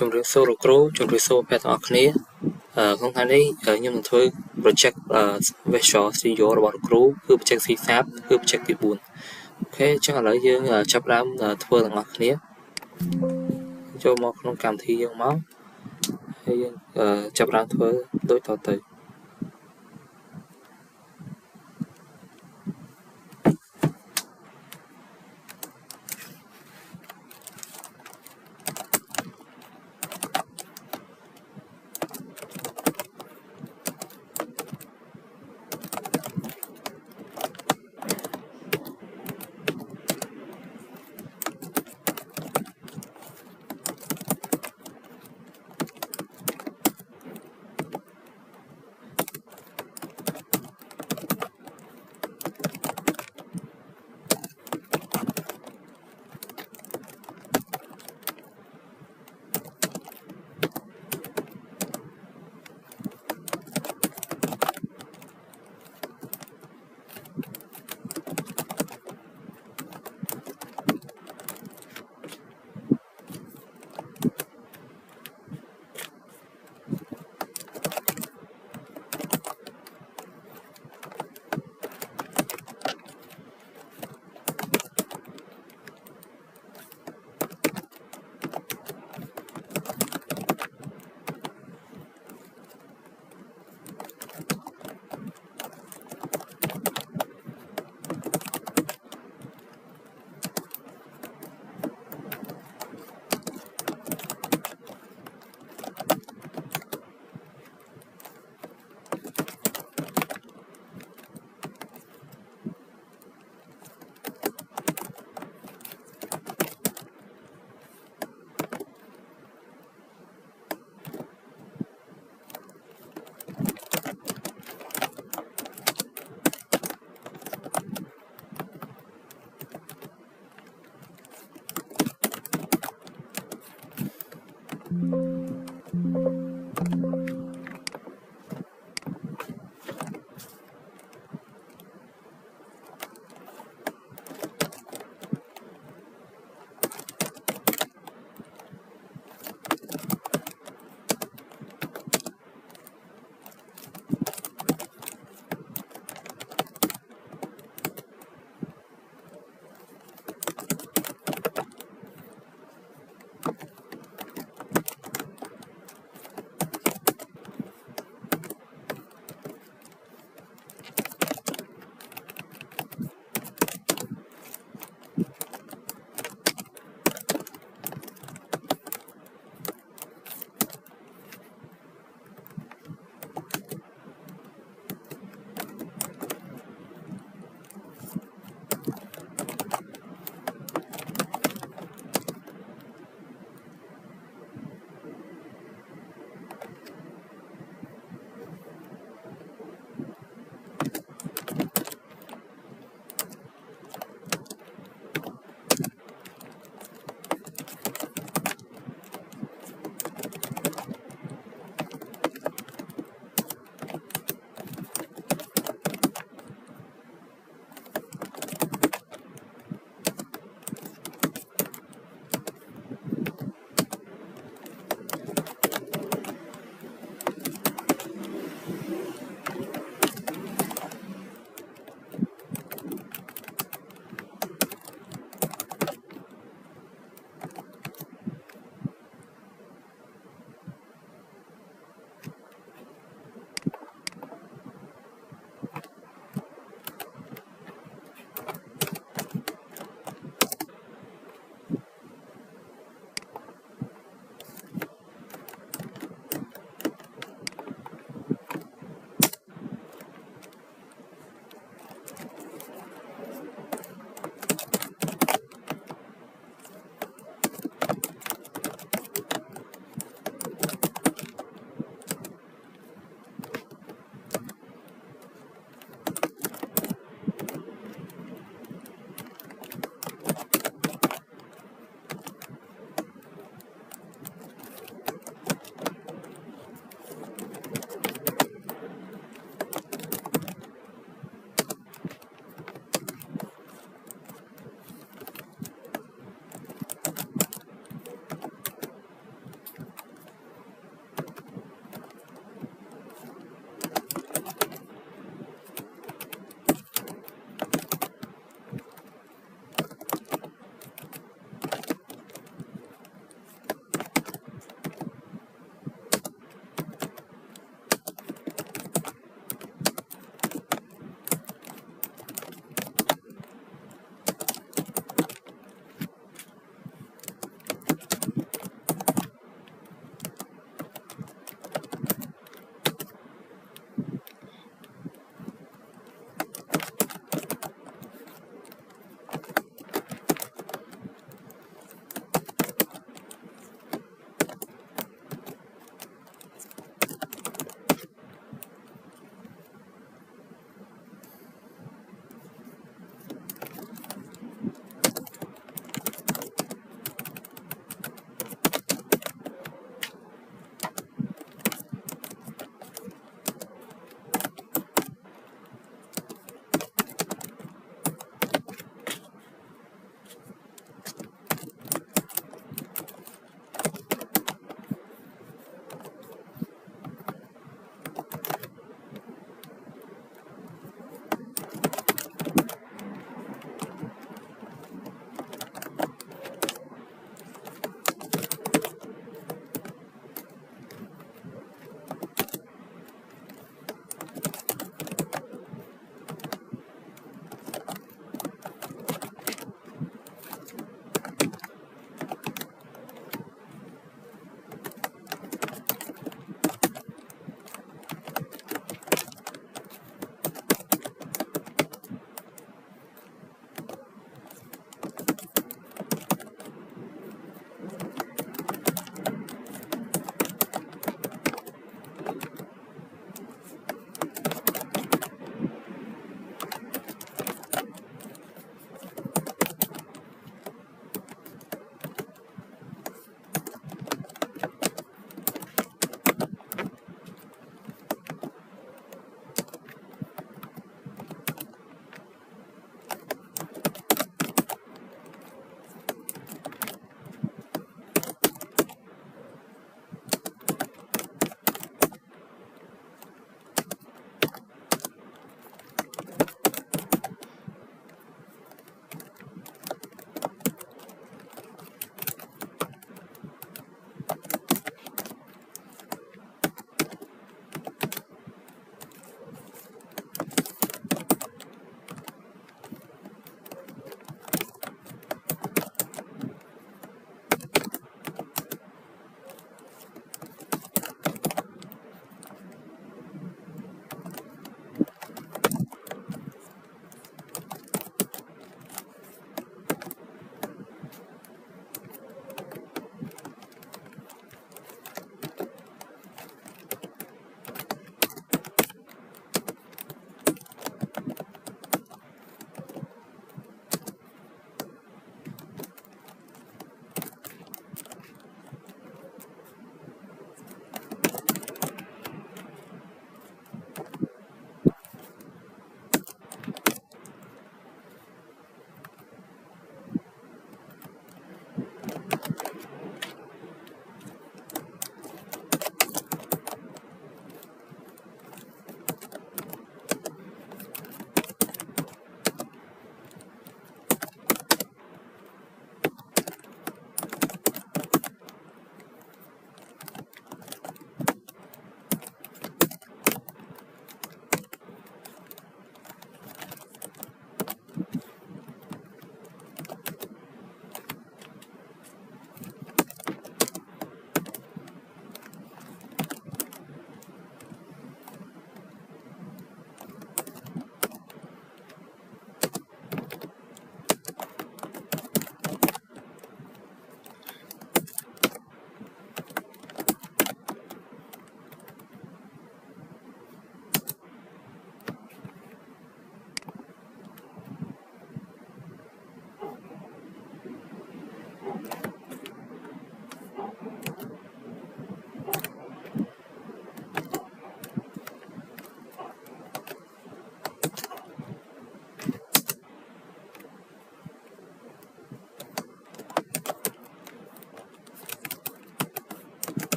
ជំរាបសួរលោកគ្រូជំរាបសួរអ្នកទាំងអស់គ្នាក្នុងថ្ងៃនេះខ្ញុំនឹងធ្វើ project Visual Studio របស់លោកគ្រូគឺ project C-Sharp គឺ project ទី4អូខេអញ្ចឹងឥឡូវយើងចាប់ផ្ដើមធ្វើទាំងអស់គ្នាចូលមកក្នុងកម្មវិធីយើងមកហើយយើងចាប់ផ្ដើមធ្វើដូចតទៅ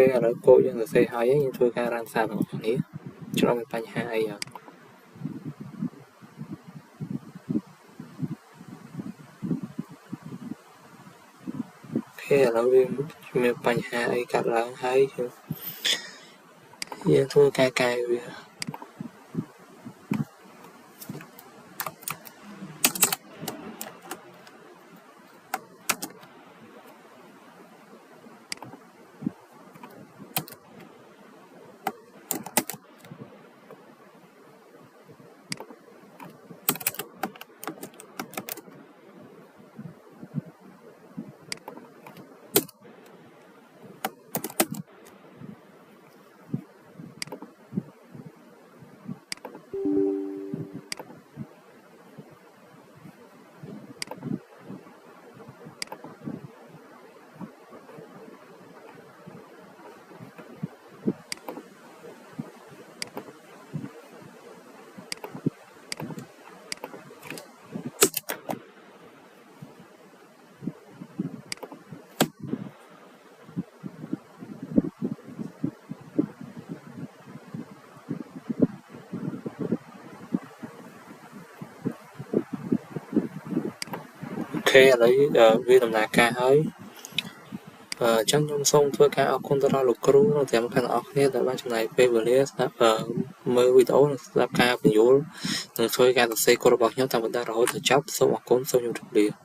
ឥឡូវគោលយើងសរសេរហើយយើងធ្វើការរ៉ានសារទាំងអស់គ្នាကျွန်တော်មានបញ្ហាអីអត់ឥឡូវវាមានបញ្ហាអីកើតឡើងហើយយើងធ្វើការកែវា ឥឡូវវាដំណើរការហើយអញ្ចឹងខ្ញុំសូមធ្វើការអរគុណទៅដល់លោកគ្រូនិងទាំងអ្នកទាំងអស់គ្នាដែលបានចំណាយពេលវេលាស្ដាប់មើលវីដេអូនិងស្ដាប់ការបញ្យល់និងជួយការសរសេរគោលរបស់ខ្ញុំតាមបណ្ដារហូតដល់ចប់សូមអរគុណសូមជម្រាបលា